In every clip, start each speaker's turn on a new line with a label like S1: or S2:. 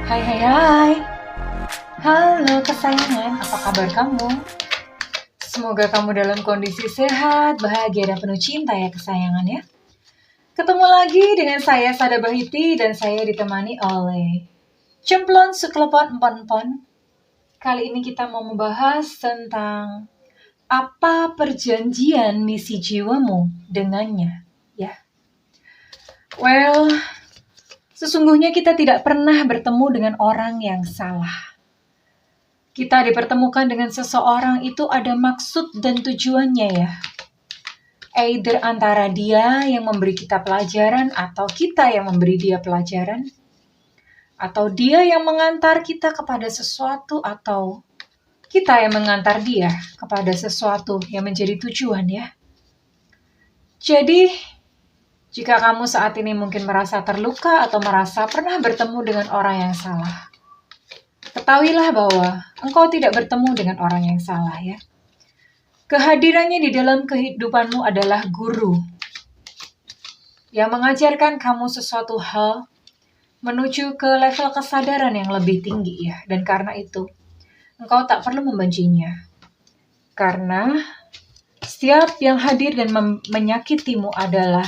S1: Hai hai hai. Halo kesayangan, apa kabar kamu? Semoga kamu dalam kondisi sehat, bahagia dan penuh cinta ya kesayangan ya. Ketemu lagi dengan saya Sada Bahiti dan saya ditemani oleh Cemplon Suklepon Empon-Empon. Kali ini kita mau membahas tentang apa perjanjian misi jiwamu dengannya ya. Well, sesungguhnya kita tidak pernah bertemu dengan orang yang salah. Kita dipertemukan dengan seseorang itu ada maksud dan tujuannya ya. Either antara dia yang memberi kita pelajaran atau kita yang memberi dia pelajaran. Atau dia yang mengantar kita kepada sesuatu atau kita yang mengantar dia kepada sesuatu yang menjadi tujuan ya. Jadi, jika kamu saat ini mungkin merasa terluka atau merasa pernah bertemu dengan orang yang salah, ketahuilah bahwa engkau tidak bertemu dengan orang yang salah ya. Kehadirannya di dalam kehidupanmu adalah guru yang mengajarkan kamu sesuatu hal menuju ke level kesadaran yang lebih tinggi ya. Dan karena itu, engkau tak perlu membencinya. Karena setiap yang hadir dan menyakitimu adalah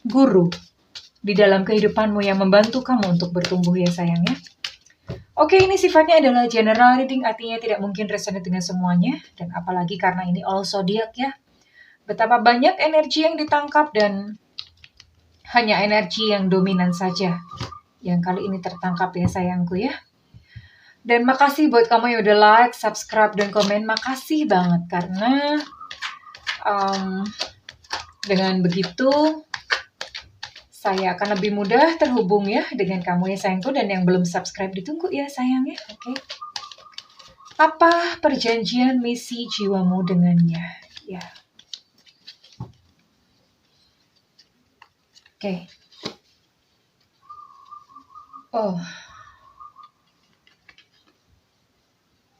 S1: guru di dalam kehidupanmu yang membantu kamu untuk bertumbuh ya sayang ya. Oke, ini sifatnya adalah general reading, artinya tidak mungkin resonate dengan semuanya. Dan apalagi karena ini all zodiac ya. Betapa banyak energi yang ditangkap dan hanya energi yang dominan saja yang kali ini tertangkap ya sayangku ya. Dan makasih buat kamu yang udah like, subscribe, dan komen. Makasih banget karena dengan begitu saya akan lebih mudah terhubung ya dengan kamu ya sayangku. Dan yang belum subscribe ditunggu ya sayang ya. Oke. Apa perjanjian misi jiwamu dengannya? Ya. Oke. Oh.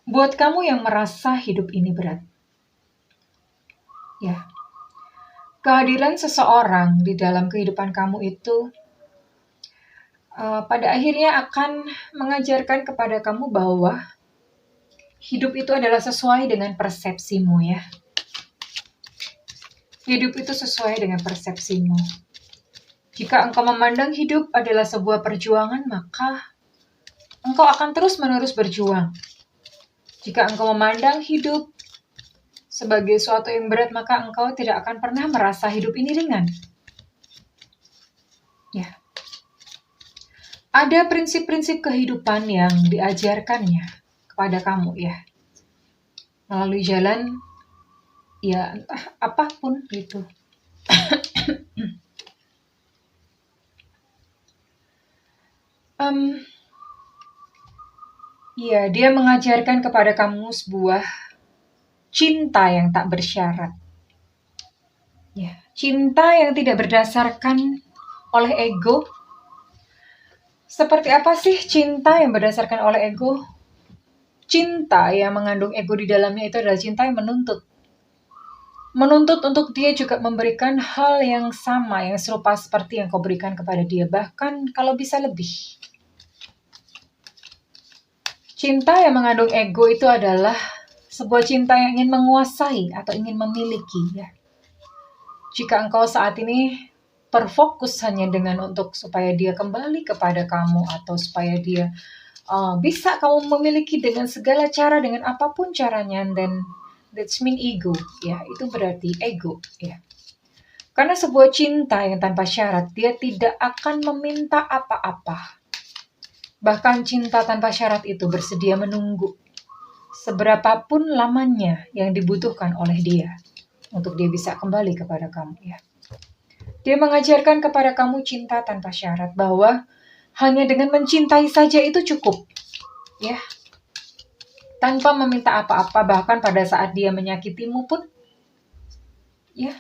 S1: Buat kamu yang merasa hidup ini berat. Ya. Kehadiran seseorang di dalam kehidupan kamu itu pada akhirnya akan mengajarkan kepada kamu bahwa hidup itu adalah sesuai dengan persepsimu ya. Hidup itu sesuai dengan persepsimu. Jika engkau memandang hidup adalah sebuah perjuangan, maka engkau akan terus-menerus berjuang. Jika engkau memandang hidup sebagai suatu yang berat, maka engkau tidak akan pernah merasa hidup ini ringan. Ya. Ada prinsip-prinsip kehidupan yang diajarkannya kepada kamu ya. Melalui jalan ya entah apapun gitu. Ya, dia mengajarkan kepada kamu sebuah cinta yang tak bersyarat. Ya, cinta yang tidak berdasarkan oleh ego. Seperti apa sih cinta yang berdasarkan oleh ego? Cinta yang mengandung ego di dalamnya itu adalah cinta yang menuntut. Menuntut untuk dia juga memberikan hal yang sama, yang serupa seperti yang kau berikan kepada dia. Bahkan kalau bisa lebih. Cinta yang mengandung ego itu adalah sebuah cinta yang ingin menguasai atau ingin memiliki ya. Jika engkau saat ini berfokus hanya dengan untuk supaya dia kembali kepada kamu atau supaya dia bisa kamu memiliki dengan segala cara, dengan apapun caranya, then that's mean ego ya, itu berarti ego ya. Karena sebuah cinta yang tanpa syarat, dia tidak akan meminta apa-apa. Bahkan cinta tanpa syarat itu bersedia menunggu seberapapun lamanya yang dibutuhkan oleh dia untuk dia bisa kembali kepada kamu ya. Dia mengajarkan kepada kamu cinta tanpa syarat, bahwa hanya dengan mencintai saja itu cukup ya. Tanpa meminta apa-apa, bahkan pada saat dia menyakitimu pun ya.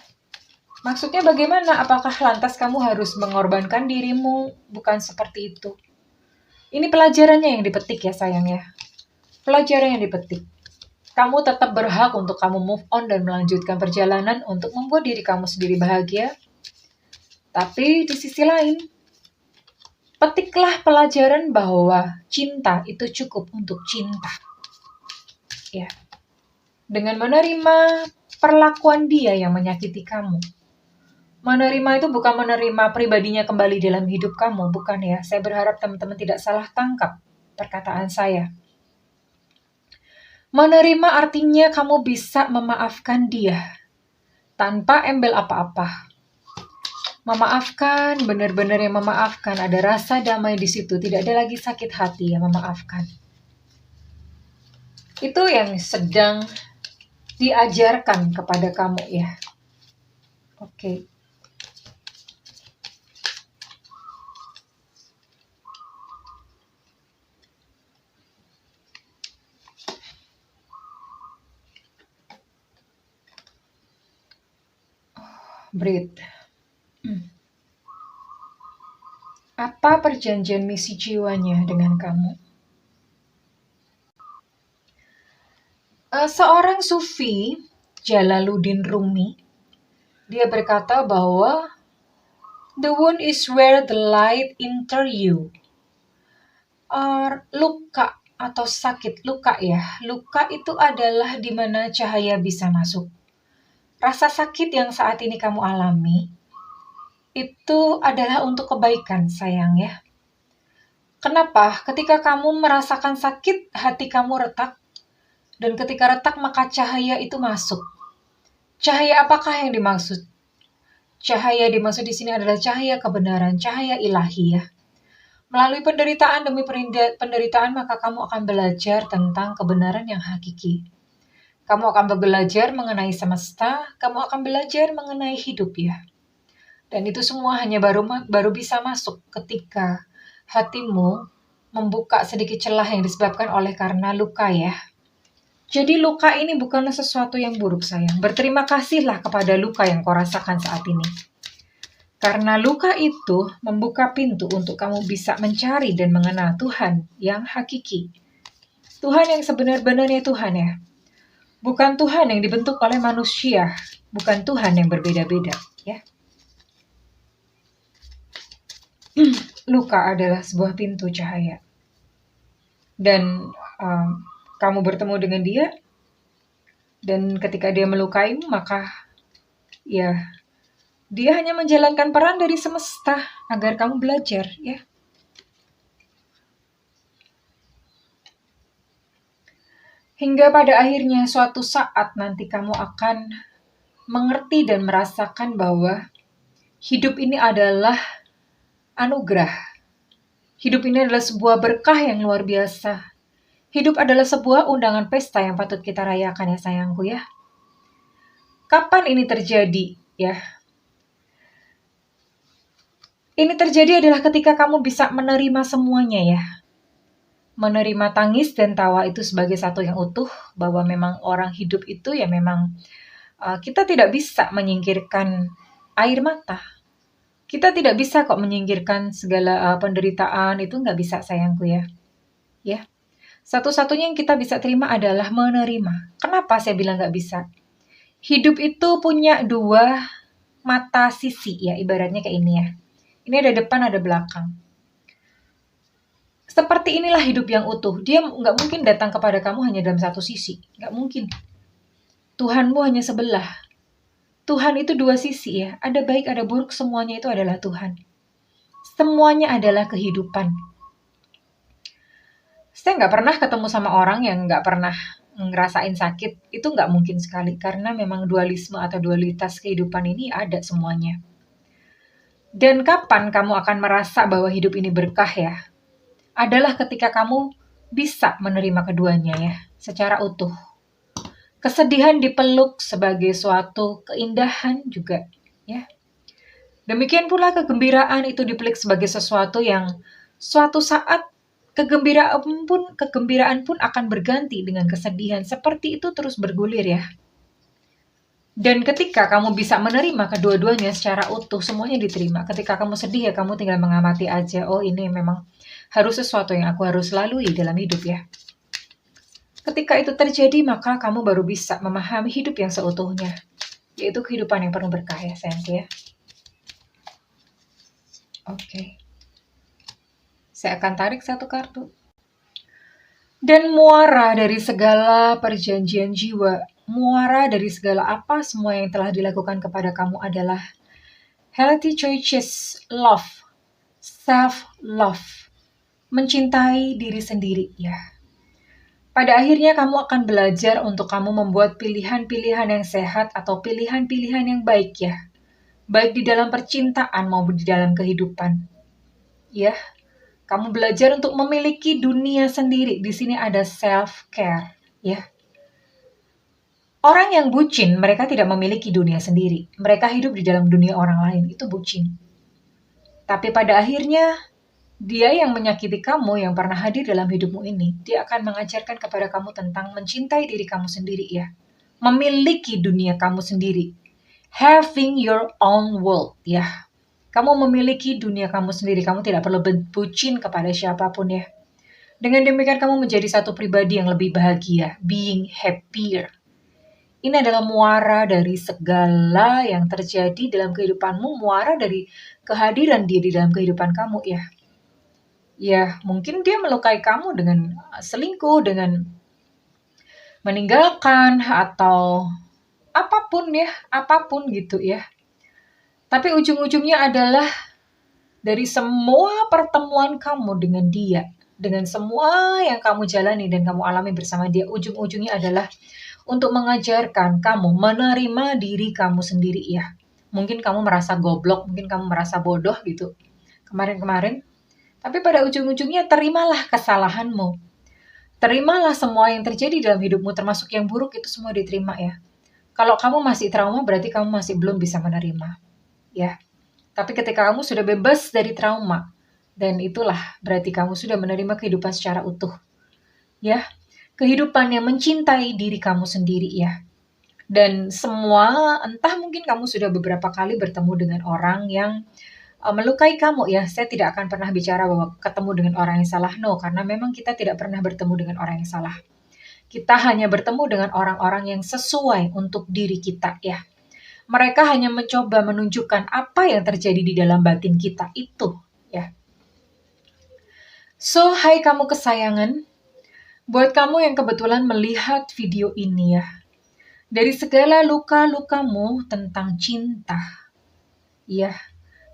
S1: Maksudnya bagaimana? Apakah lantas kamu harus mengorbankan dirimu? Bukan seperti itu. Ini pelajarannya yang dipetik ya sayang ya. Pelajaran yang dipetik. Kamu tetap berhak untuk kamu move on dan melanjutkan perjalanan untuk membuat diri kamu sendiri bahagia. Tapi di sisi lain, Petiklah pelajaran bahwa cinta itu cukup untuk cinta. Ya. Dengan menerima perlakuan dia yang menyakiti kamu. Menerima itu bukan menerima pribadinya kembali dalam hidup kamu, bukan ya. Saya berharap teman-teman tidak salah tangkap perkataan saya. Menerima artinya kamu bisa memaafkan dia tanpa embel apa-apa. Memaafkan, benar-benar yang memaafkan, ada rasa damai di situ, tidak ada lagi sakit hati yang memaafkan. Itu yang sedang diajarkan kepada kamu ya. Oke. Breathe. Apa perjanjian misi jiwanya dengan kamu? Seorang sufi, Jalaluddin Rumi, dia berkata bahwa the wound is where the light enter you. Luka atau sakit, luka ya. Luka itu adalah di mana cahaya bisa masuk. Rasa sakit yang saat ini kamu alami, itu adalah untuk kebaikan sayang ya. Kenapa? Ketika kamu merasakan sakit, hati kamu retak. Dan ketika retak maka cahaya itu masuk. Cahaya apakah yang dimaksud? Cahaya dimaksud di sini adalah cahaya kebenaran, cahaya ilahi ya. Melalui penderitaan demi penderitaan maka kamu akan belajar tentang kebenaran yang hakiki. Kamu akan belajar mengenai semesta, kamu akan belajar mengenai hidup ya. Dan itu semua hanya baru bisa masuk ketika hatimu membuka sedikit celah yang disebabkan oleh karena luka ya. Jadi luka ini bukanlah sesuatu yang buruk sayang. Berterima kasihlah kepada luka yang kau rasakan saat ini. Karena luka itu membuka pintu untuk kamu bisa mencari dan mengenal Tuhan yang hakiki. Tuhan yang sebenar-benarnya Tuhan ya. Bukan Tuhan yang dibentuk oleh manusia. Bukan Tuhan yang berbeda-beda ya. Luka adalah sebuah pintu cahaya. Dan kamu bertemu dengan dia. Dan ketika dia melukaimu maka ya dia hanya menjalankan peran dari semesta agar kamu belajar ya. Hingga pada akhirnya suatu saat nanti kamu akan mengerti dan merasakan bahwa hidup ini adalah anugerah. Hidup ini adalah sebuah berkah yang luar biasa. Hidup adalah sebuah undangan pesta yang patut kita rayakan ya sayangku ya. Kapan ini terjadi ya? Ini terjadi adalah ketika kamu bisa menerima semuanya ya. Menerima tangis dan tawa itu sebagai satu yang utuh, bahwa memang orang hidup itu ya memang kita tidak bisa menyingkirkan air mata. Kita tidak bisa kok menyingkirkan segala penderitaan, itu nggak bisa sayangku ya. Ya, satu-satunya yang kita bisa terima adalah menerima. Kenapa saya bilang nggak bisa? Hidup itu punya dua mata sisi ya, ibaratnya kayak ini ya. Ini ada depan, ada belakang. Seperti inilah hidup yang utuh. Dia nggak mungkin datang kepada kamu hanya dalam satu sisi. Nggak mungkin. Tuhanmu hanya sebelah. Tuhan itu dua sisi ya. Ada baik, ada buruk, semuanya itu adalah Tuhan. Semuanya adalah kehidupan. Saya nggak pernah ketemu sama orang yang nggak pernah ngerasain sakit. Itu nggak mungkin sekali. Karena memang dualisme atau dualitas kehidupan ini ada semuanya. Dan kapan kamu akan merasa bahwa hidup ini berkah ya? Adalah ketika kamu bisa menerima keduanya ya, secara utuh. Kesedihan dipeluk sebagai suatu keindahan juga ya. Demikian pula kegembiraan itu dipeluk sebagai sesuatu yang suatu saat kegembiraan pun akan berganti dengan kesedihan. Seperti itu terus bergulir ya. Dan ketika kamu bisa menerima kedua-duanya secara utuh, semuanya diterima. Ketika kamu sedih ya kamu tinggal mengamati aja, oh ini memang harus sesuatu yang aku harus lalui dalam hidup ya. Ketika itu terjadi maka kamu baru bisa memahami hidup yang seutuhnya. Yaitu kehidupan yang penuh berkah ya sayangku ya. Oke. Saya akan tarik satu kartu. Dan muara dari segala perjanjian jiwa, muara dari segala apa semua yang telah dilakukan kepada kamu adalah healthy choices, love, self-love, mencintai diri sendiri ya. Pada akhirnya kamu akan belajar untuk kamu membuat pilihan-pilihan yang sehat atau pilihan-pilihan yang baik ya. Baik di dalam percintaan maupun di dalam kehidupan. Ya, kamu belajar untuk memiliki dunia sendiri. Di sini ada self-care ya. Orang yang bucin, mereka tidak memiliki dunia sendiri. Mereka hidup di dalam dunia orang lain, itu bucin. Tapi pada akhirnya dia yang menyakiti kamu, yang pernah hadir dalam hidupmu ini, dia akan mengajarkan kepada kamu tentang mencintai diri kamu sendiri ya. Memiliki dunia kamu sendiri. Having your own world ya. Kamu memiliki dunia kamu sendiri, kamu tidak perlu bucin kepada siapapun ya. Dengan demikian kamu menjadi satu pribadi yang lebih bahagia, being happier. Ini adalah muara dari segala yang terjadi dalam kehidupanmu, muara dari kehadiran dia di dalam kehidupan kamu ya. Ya, mungkin dia melukai kamu dengan selingkuh, dengan meninggalkan, atau apapun ya, apapun gitu ya. Tapi ujung-ujungnya adalah dari semua pertemuan kamu dengan dia, dengan semua yang kamu jalani dan kamu alami bersama dia, ujung-ujungnya adalah untuk mengajarkan kamu menerima diri kamu sendiri ya. Mungkin kamu merasa goblok, mungkin kamu merasa bodoh gitu kemarin-kemarin. Tapi pada ujung-ujungnya terimalah kesalahanmu. Terimalah semua yang terjadi dalam hidupmu, termasuk yang buruk itu semua diterima ya. Kalau kamu masih trauma, berarti kamu masih belum bisa menerima. Ya. Tapi ketika kamu sudah bebas dari trauma, dan itulah berarti kamu sudah menerima kehidupan secara utuh. Ya. Kehidupan yang mencintai diri kamu sendiri ya. Dan semua, entah mungkin kamu sudah beberapa kali bertemu dengan orang yang melukai kamu ya. Saya tidak akan pernah bicara bahwa ketemu dengan orang yang salah. No, karena memang kita tidak pernah bertemu dengan orang yang salah. Kita hanya bertemu dengan orang-orang yang sesuai untuk diri kita ya. Mereka hanya mencoba menunjukkan apa yang terjadi di dalam batin kita itu ya. So, hai kamu kesayangan, buat kamu yang kebetulan melihat video ini ya, dari segala luka-lukamu tentang cinta ya,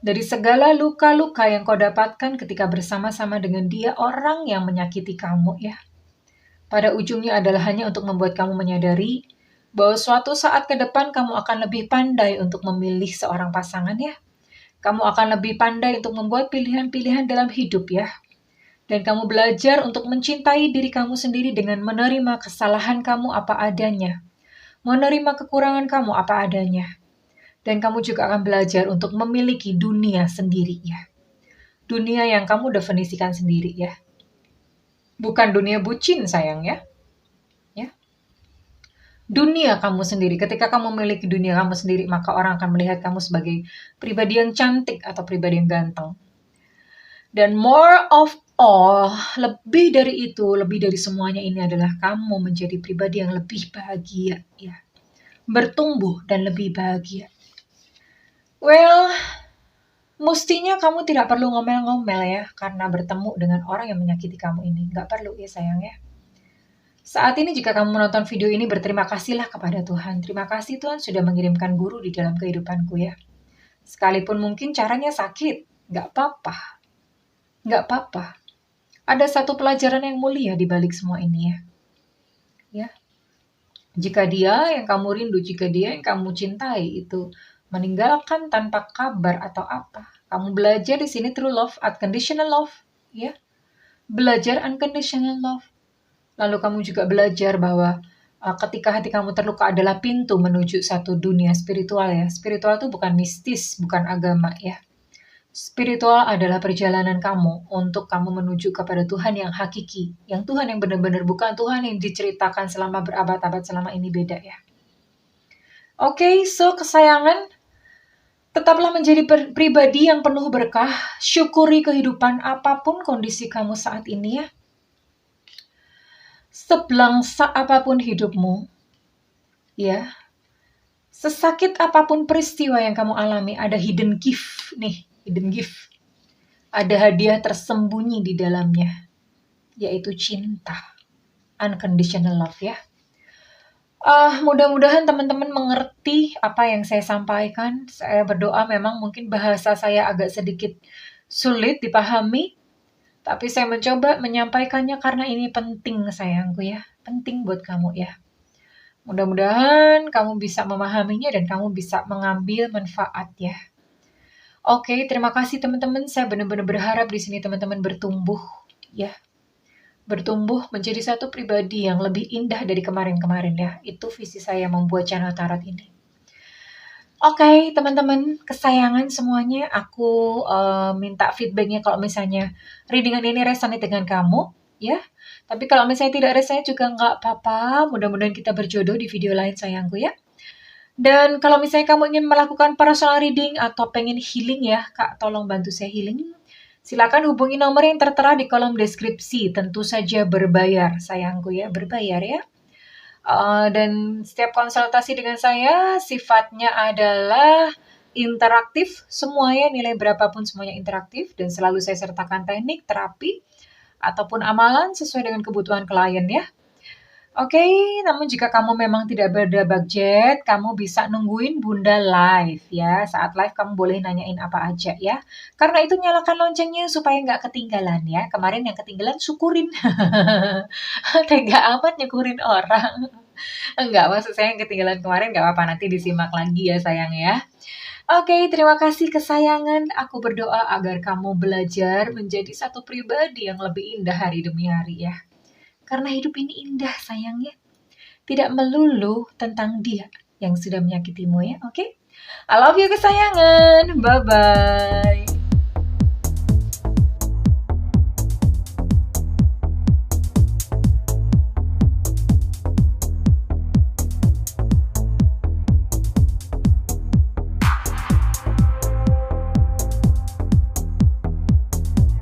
S1: dari segala luka-luka yang kau dapatkan ketika bersama-sama dengan dia, orang yang menyakiti kamu ya, pada ujungnya adalah hanya untuk membuat kamu menyadari bahwa suatu saat ke depan kamu akan lebih pandai untuk memilih seorang pasangan ya. Kamu akan lebih pandai untuk membuat pilihan-pilihan dalam hidup ya. Dan kamu belajar untuk mencintai diri kamu sendiri dengan menerima kesalahan kamu apa adanya. Menerima kekurangan kamu apa adanya. Dan kamu juga akan belajar untuk memiliki dunia sendiri ya. Dunia yang kamu definisikan sendiri ya. Bukan dunia bucin sayang ya. Dunia kamu sendiri. Ketika kamu memiliki dunia kamu sendiri, maka orang akan melihat kamu sebagai pribadi yang cantik atau pribadi yang ganteng. Dan more of all, lebih dari itu, lebih dari semuanya ini adalah kamu menjadi pribadi yang lebih bahagia ya. Bertumbuh dan lebih bahagia. Well, mestinya kamu tidak perlu ngomel-ngomel ya, karena bertemu dengan orang yang menyakiti kamu ini. Nggak perlu ya sayang ya. Saat ini jika kamu menonton video ini, berterima kasihlah kepada Tuhan. Terima kasih Tuhan sudah mengirimkan guru di dalam kehidupanku ya. Sekalipun mungkin caranya sakit, nggak apa-apa. Nggak apa-apa. Ada satu pelajaran yang mulia di balik semua ini ya. Ya. Jika dia yang kamu rindu, jika dia yang kamu cintai itu meninggalkan tanpa kabar atau apa, kamu belajar di sini true love, unconditional love, ya. Belajar unconditional love. Lalu kamu juga belajar bahwa ketika hati kamu terluka adalah pintu menuju satu dunia spiritual ya. Spiritual itu bukan mistis, bukan agama ya. Spiritual adalah perjalanan kamu untuk kamu menuju kepada Tuhan yang hakiki. Yang Tuhan yang benar-benar, bukan Tuhan yang diceritakan selama berabad-abad selama ini, beda ya. Oke, so kesayangan, tetaplah menjadi pribadi yang penuh berkah. Syukuri kehidupan apapun kondisi kamu saat ini ya. Sebelangsa apapun hidupmu, ya, sesakit apapun peristiwa yang kamu alami, ada hidden gift nih, hidden gift. Ada hadiah tersembunyi di dalamnya, yaitu cinta. Unconditional love ya. Mudah-mudahan teman-teman mengerti apa yang saya sampaikan. Saya berdoa memang mungkin bahasa saya agak sedikit sulit dipahami, tapi saya mencoba menyampaikannya karena ini penting sayangku ya. Penting buat kamu ya. Mudah-mudahan kamu bisa memahaminya dan kamu bisa mengambil manfaat ya. Oke, terima kasih teman-teman. Saya benar-benar berharap di sini teman-teman bertumbuh ya. Bertumbuh menjadi satu pribadi yang lebih indah dari kemarin-kemarin ya. Itu visi saya membuat channel tarot ini. Oke, teman-teman kesayangan semuanya, aku minta feedbacknya kalau misalnya readingan ini resonate dengan kamu, ya. Tapi kalau misalnya tidak resonate juga nggak apa-apa, mudah-mudahan kita berjodoh di video lain sayangku ya. Dan kalau misalnya kamu ingin melakukan personal reading atau pengen healing ya, Kak, tolong bantu saya healing. Silakan hubungi nomor yang tertera di kolom deskripsi, tentu saja berbayar sayangku ya, berbayar ya. Dan setiap konsultasi dengan saya sifatnya adalah interaktif, semuanya nilai berapapun semuanya interaktif dan selalu saya sertakan teknik, terapi, ataupun amalan sesuai dengan kebutuhan klien ya. Oke, namun jika kamu memang tidak berada budget, kamu bisa nungguin Bunda live ya. Saat live kamu boleh nanyain apa aja ya. Karena itu nyalakan loncengnya supaya nggak ketinggalan ya. Kemarin yang ketinggalan syukurin. Tega amat nyukurin orang. Enggak, maksud saya yang ketinggalan kemarin nggak apa-apa. Nanti disimak lagi ya sayang ya. Oke, terima kasih kesayangan. Aku berdoa agar kamu belajar menjadi satu pribadi yang lebih indah hari demi hari ya. Karena hidup ini indah sayangnya. Tidak melulu tentang dia yang sudah menyakitimu ya, oke? I love you kesayangan. Bye-bye.